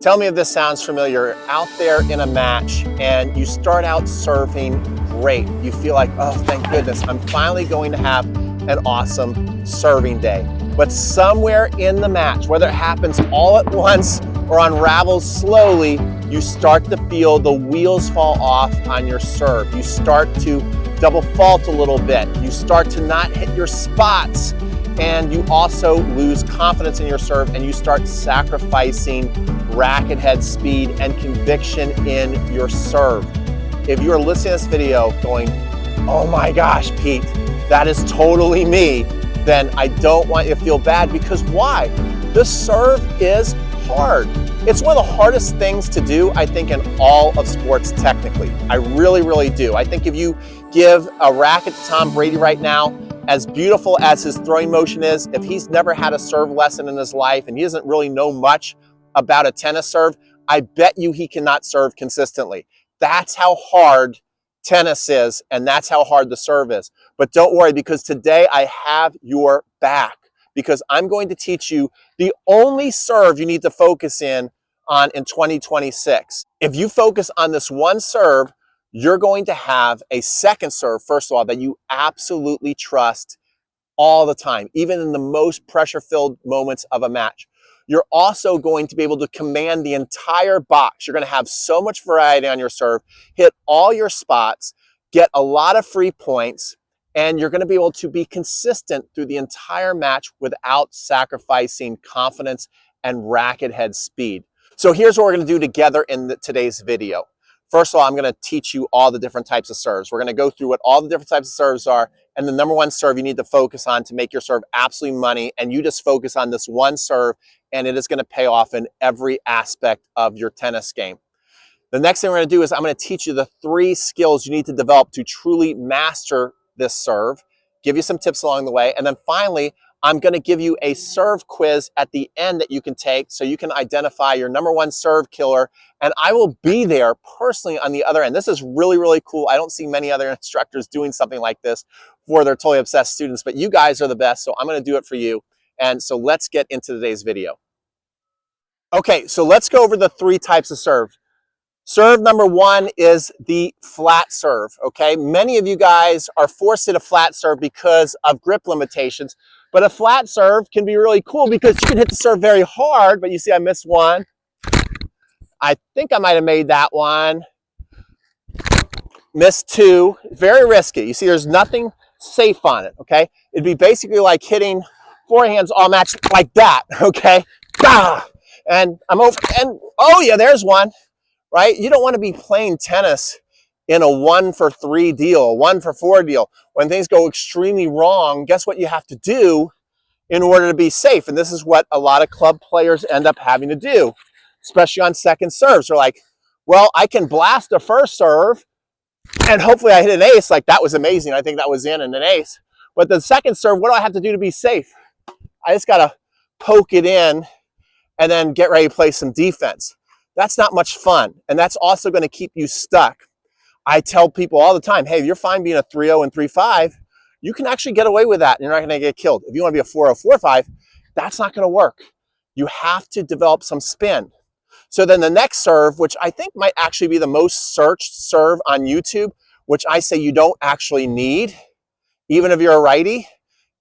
Tell me if this sounds familiar. You're out there in a match and you start out serving great. You feel like, oh, thank goodness, I'm finally going to have an awesome serving day. But somewhere in the match, whether it happens all at once or unravels slowly, you start to feel the wheels fall off on your serve. You start to double fault a little bit. You start to not hit your spots. And you also lose confidence in your serve and you start sacrificing racket head speed and conviction in your serve. If you are listening to this video going, oh my gosh, Pete, that is totally me, then I don't want you to feel bad, because why? The serve is hard. It's one of the hardest things to do, I think, in all of sports technically. I really, really do. I think if you give a racket to Tom Brady right now, as beautiful as his throwing motion is, if he's never had a serve lesson in his life and he doesn't really know much about a tennis serve, I bet you he cannot serve consistently. That's how hard tennis is, and that's how hard the serve is. But don't worry, because today I have your back, because I'm going to teach you the only serve you need to focus on in 2026. If you focus on this one serve, you're going to have a second serve, first of all, that you absolutely trust all the time, even in the most pressure-filled moments of a match. You're also going to be able to command the entire box. You're going to have so much variety on your serve, hit all your spots, get a lot of free points, and you're going to be able to be consistent through the entire match without sacrificing confidence and racket head speed. So here's what we're going to do together in today's video. First of all, I'm going to teach you all the different types of serves. We're going to go through what all the different types of serves are, and the number one serve you need to focus on to make your serve absolutely money, and you just focus on this one serve, and it is going to pay off in every aspect of your tennis game. The next thing we're going to do is I'm going to teach you the 3 skills you need to develop to truly master this serve, give you some tips along the way, and then finally, I'm going to give you a serve quiz at the end that you can take so you can identify your number one serve killer, and I will be there personally on the other end. This is really, really cool. I don't see many other instructors doing something like this for their Totally Obsessed students, but you guys are the best, so I'm going to do it for you. And so let's get into today's video. Okay, so let's go over the 3 types of serve. Serve number 1 is the flat serve, okay? Many of you guys are forced to hit a flat serve because of grip limitations, but a flat serve can be really cool because you can hit the serve very hard, but you see I missed one. I think I might have made that one. Missed 2. Very risky. You see there's nothing safe on it, okay? It'd be basically like hitting forehands all match like that, okay? And I'm over, and oh yeah, there's one. Right? You don't want to be playing tennis in a 1-for-3 deal, a 1-for-4 deal. When things go extremely wrong, guess what you have to do in order to be safe? And this is what a lot of club players end up having to do, especially on second serves. They're like, well, I can blast a first serve and hopefully I hit an ace. Like, that was amazing. I think that was in and an ace. But the second serve, what do I have to do to be safe? I just got to poke it in and then get ready to play some defense. That's not much fun, and that's also going to keep you stuck. I tell people all the time, hey, if you're fine being a 3-0 and 3-5, you can actually get away with that, and you're not going to get killed. If you want to be a 4-0, 4-5, that's not going to work. You have to develop some spin. So then the next serve, which I think might actually be the most searched serve on YouTube, which I say you don't actually need, even if you're a righty,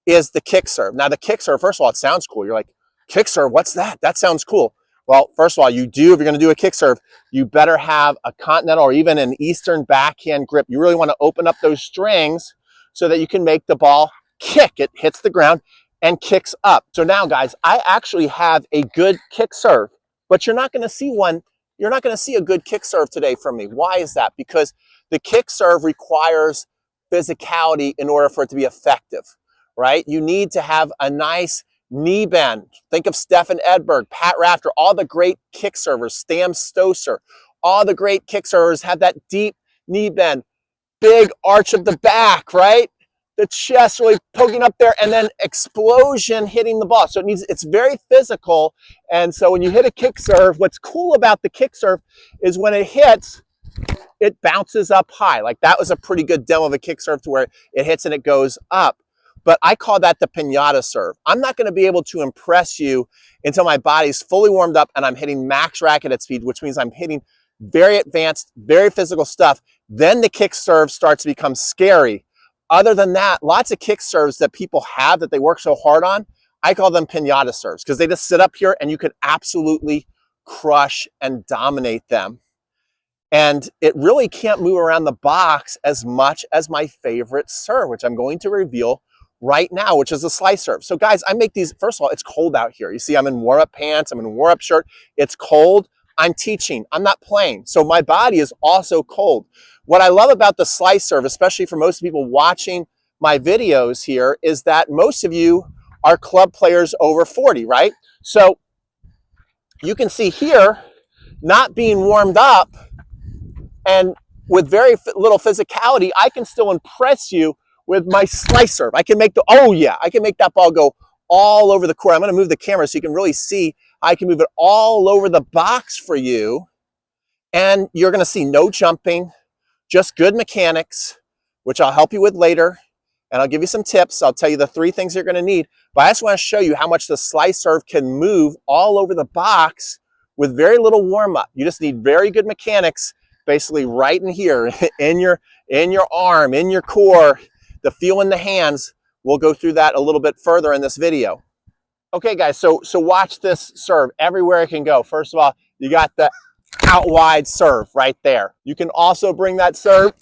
is the kick serve. Now, the kick serve, first of all, it sounds cool. You're like, kick serve, what's that? That sounds cool. Well, first of all, if you're going to do a kick serve, you better have a continental or even an Eastern backhand grip. You really want to open up those strings so that you can make the ball kick. It hits the ground and kicks up. So now, guys, I actually have a good kick serve, but you're not going to see one. You're not going to see a good kick serve today from me. Why is that? Because the kick serve requires physicality in order for it to be effective, right? You need to have a nice knee bend. Think of Stefan Edberg, Pat Rafter, all the great kick servers, Stam Stosur, all the great kick servers have that deep knee bend, big arch of the back, right? The chest really poking up there, and then explosion hitting the ball. So it's very physical. And so when you hit a kick serve, what's cool about the kick serve is when it hits, it bounces up high. Like, that was a pretty good demo of a kick serve to where it hits and it goes up. but I call that the pinata serve. I'm not gonna be able to impress you until my body's fully warmed up and I'm hitting max racket at speed, which means I'm hitting very advanced, very physical stuff. Then the kick serve starts to become scary. Other than that, lots of kick serves that people have that they work so hard on, I call them pinata serves because they just sit up here and you can absolutely crush and dominate them. And it really can't move around the box as much as my favorite serve, which I'm going to reveal right now, which is a slice serve. So guys, I make these, first of all, it's cold out here. You see, I'm in warm-up pants, I'm in a warm-up shirt. It's cold. I'm teaching, I'm not playing. So my body is also cold. What I love about the slice serve, especially for most people watching my videos here, is that most of you are club players over 40, right? So you can see here, not being warmed up and with very little physicality, I can still impress you with my slice serve. I can make the, oh yeah, I can make that ball go all over the court. I'm gonna move the camera so you can really see I can move it all over the box for you. And you're gonna see no jumping, just good mechanics, which I'll help you with later. And I'll give you some tips. I'll tell you the 3 things you're gonna need. But I just wanna show you how much the slice serve can move all over the box with very little warm up. You just need very good mechanics, basically right in here, in your arm, in your core, the feel in the hands. We'll go through that a little bit further in this video. Okay guys, so watch this serve everywhere it can go. First of all, you got the out wide serve right there. You can also bring that serve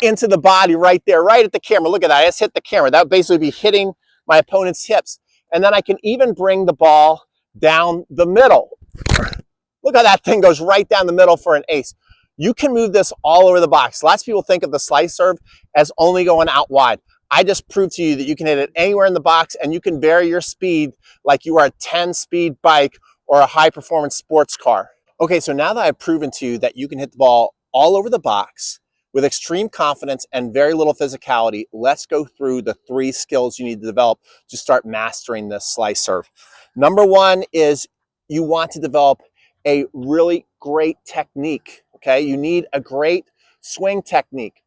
into the body right there, right at the camera. Look at that, I just hit the camera. That would basically be hitting my opponent's hips. And then I can even bring the ball down the middle. Look how that thing goes right down the middle for an ace. You can move this all over the box. Lots of people think of the slice serve as only going out wide. I just proved to you that you can hit it anywhere in the box and you can vary your speed like you are a 10-speed bike or a high-performance sports car. Okay, so now that I've proven to you that you can hit the ball all over the box with extreme confidence and very little physicality, let's go through the 3 skills you need to develop to start mastering this slice serve. Number 1 is you want to develop a really great technique, okay? You need a great swing technique.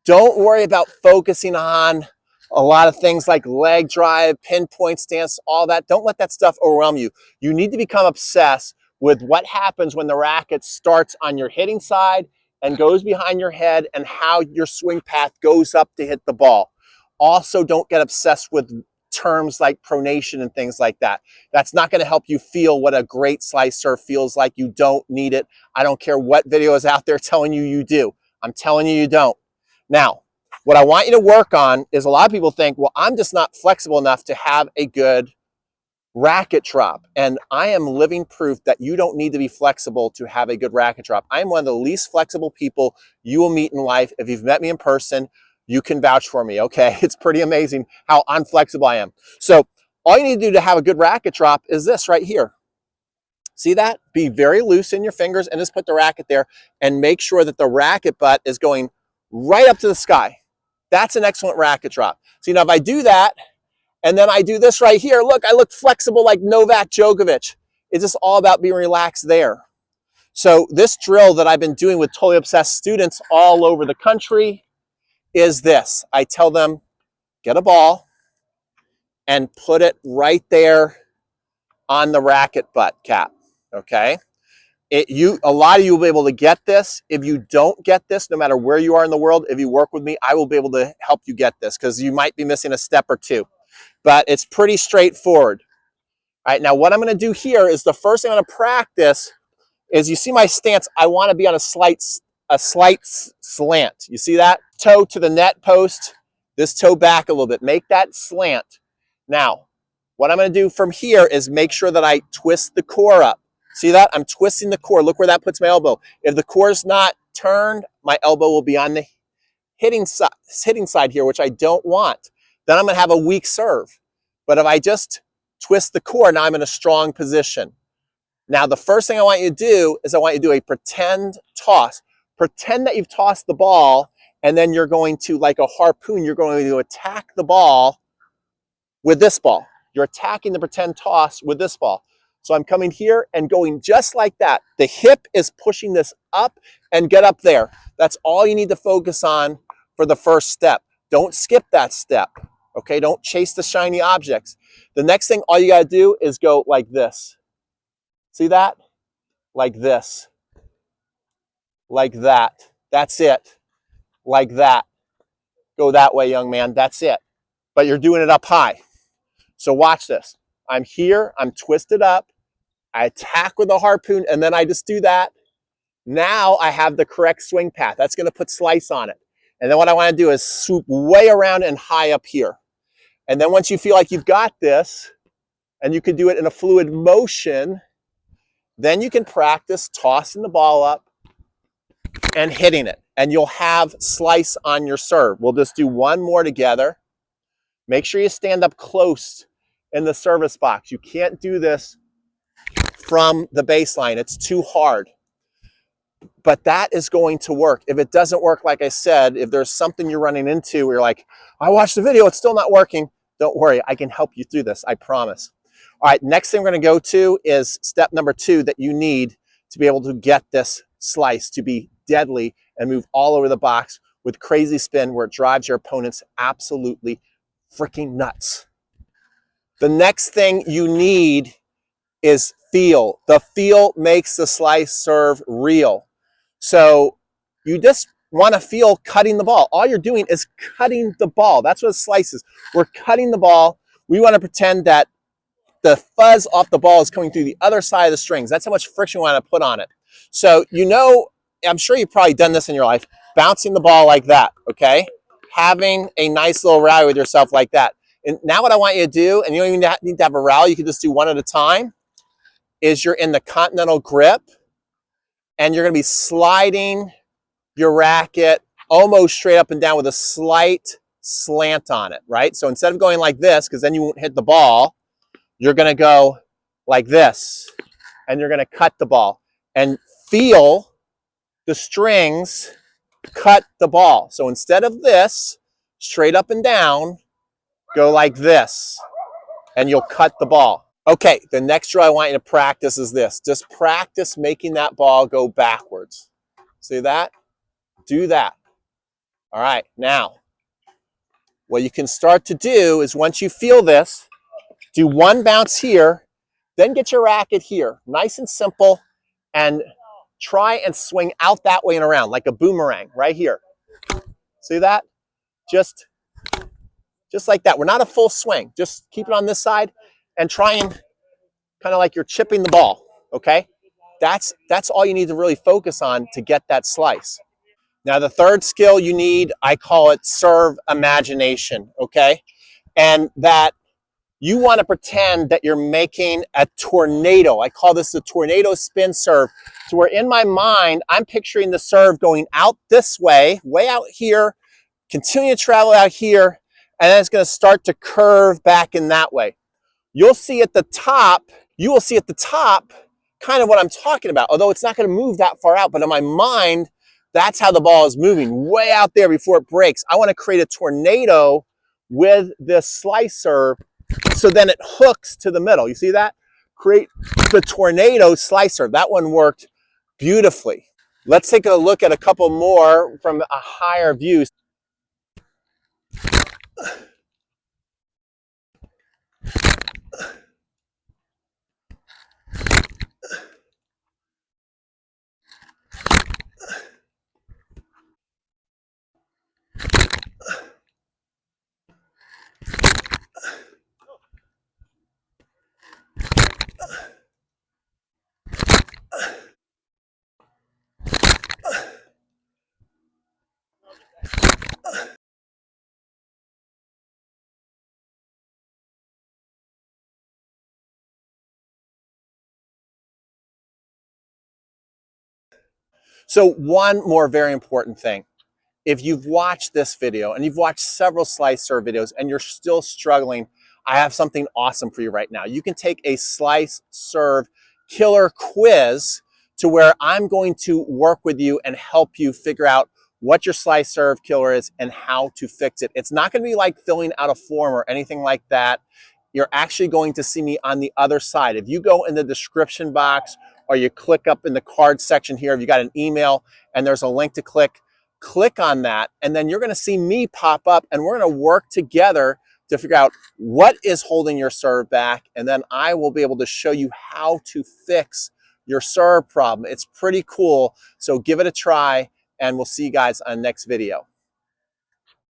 Don't worry about focusing on a lot of things like leg drive, pinpoint stance, all that. Don't let that stuff overwhelm you. You need to become obsessed with what happens when the racket starts on your hitting side and goes behind your head and how your swing path goes up to hit the ball. Also, don't get obsessed with terms like pronation and things like that. That's not going to help you feel what a great slice serve feels like. You don't need it. I don't care what video is out there telling you you do. I'm telling you you don't. Now, what I want you to work on is a lot of people think, well, I'm just not flexible enough to have a good racket drop. And I am living proof that you don't need to be flexible to have a good racket drop. I'm one of the least flexible people you will meet in life. If you've met me in person, you can vouch for me, okay? It's pretty amazing how unflexible I am. So all you need to do to have a good racket drop is this right here. See that? Be very loose in your fingers and just put the racket there and make sure that the racket butt is going right up to the sky. That's an excellent racket drop. So, now if I do that, and then I do this right here, look, I look flexible like Novak Djokovic. It's just all about being relaxed there. So this drill that I've been doing with Totally Obsessed students all over the country is this. I tell them, get a ball and put it right there on the racket butt cap, okay? A lot of you will be able to get this. If you don't get this, no matter where you are in the world, if you work with me, I will be able to help you get this because you might be missing a step or 2. But it's pretty straightforward. All right, now what I'm going to do here is the first thing I'm going to practice is, you see my stance, I want to be on a slight slant. You see that? Toe to the net post, this toe back a little bit. Make that slant. Now, what I'm going to do from here is make sure that I twist the core up. See that? I'm twisting the core. Look where that puts my elbow. If the core is not turned, my elbow will be on the hitting side here, which I don't want. Then I'm going to have a weak serve. But if I just twist the core, now I'm in a strong position. Now, the first thing I want you to do is I want you to do a pretend toss. Pretend that you've tossed the ball, and then you're going to, like a harpoon, you're going to attack the ball with this ball. You're attacking the pretend toss with this ball. So I'm coming here and going just like that. The hip is pushing this up and get up there. That's all you need to focus on for the first step. Don't skip that step, Okay, don't chase the shiny objects. The next thing, all you gotta do is go like this. See that? Like this. Like that. That's it. Like that. Go that way, young man. That's it. But you're doing it up high. So watch this. I'm here, I'm twisted up, I attack with a harpoon, and then I just do that. Now I have the correct swing path. That's gonna put slice on it. And then what I wanna do is swoop way around and high up here. And then once you feel like you've got this, and you can do it in a fluid motion, then you can practice tossing the ball up and hitting it. And you'll have slice on your serve. We'll just do one more together. Make sure you stand up close in the service box. You can't do this from the baseline. It's too hard. But that is going to work. If it doesn't work, like I said, if there's something you're running into where you're like, I watched the video, it's still not working, don't worry, I can help you through this, I promise. All right, next thing we're gonna go to is step number 2 that you need to be able to get this slice to be deadly and move all over the box with crazy spin where it drives your opponents absolutely freaking nuts. The next thing you need is feel. The feel makes the slice serve real. So you just want to feel cutting the ball. All you're doing is cutting the ball. That's what a slice is. We're cutting the ball. We want to pretend that the fuzz off the ball is coming through the other side of the strings. That's how much friction we want to put on it. So, you know, I'm sure you've probably done this in your life, bouncing the ball like that, okay? Having a nice little rally with yourself like that. And now what I want you to do, and you don't even need to have a rally, you can just do one at a time, is you're in the continental grip, and you're going to be sliding your racket almost straight up and down with a slight slant on it, right? So instead of going like this, because then you won't hit the ball, you're going to go like this, and you're going to cut the ball and feel the strings cut the ball. So instead of this, straight up and down, go like this, and you'll cut the ball. Okay, the next drill I want you to practice is this. Just practice making that ball go backwards. See that? Do that. All right, now, what you can start to do is once you feel this, do one bounce here, then get your racket here. Nice and simple, and try and swing out that way and around like a boomerang right here. See that? Just like that. We're not a full swing. Just keep it on this side and try and kind of like you're chipping the ball, okay? That's all you need to really focus on to get that slice. Now, the third skill you need, I call it serve imagination, okay? And that you want to pretend that you're making a tornado. I call this the tornado spin serve. So where in my mind, I'm picturing the serve going out this way out here, continue to travel out here, and then it's going to start to curve back in that way. You'll see at the top, kind of what I'm talking about, although it's not going to move that far out, but in my mind, that's how the ball is moving, way out there before it breaks. I want to create a tornado with this slice serve, so then it hooks to the middle. You see that? Create the tornado slice serve. That one worked beautifully. Let's take a look at a couple more from a higher view. So one more very important thing. If you've watched this video and you've watched several slice serve videos and you're still struggling, I have something awesome for you right now. You can take a slice serve killer quiz to where I'm going to work with you and help you figure out what your slice serve killer is and how to fix it. It's not going to be like filling out a form or anything like that. You're actually going to see me on the other side. If you go in the description box or you click up in the card section here, if you got an email and there's a link to click on that, and then you're going to see me pop up, and we're going to work together to figure out what is holding your serve back, and then I will be able to show you how to fix your serve problem. It's pretty cool, so give it a try, and we'll see you guys on the next video.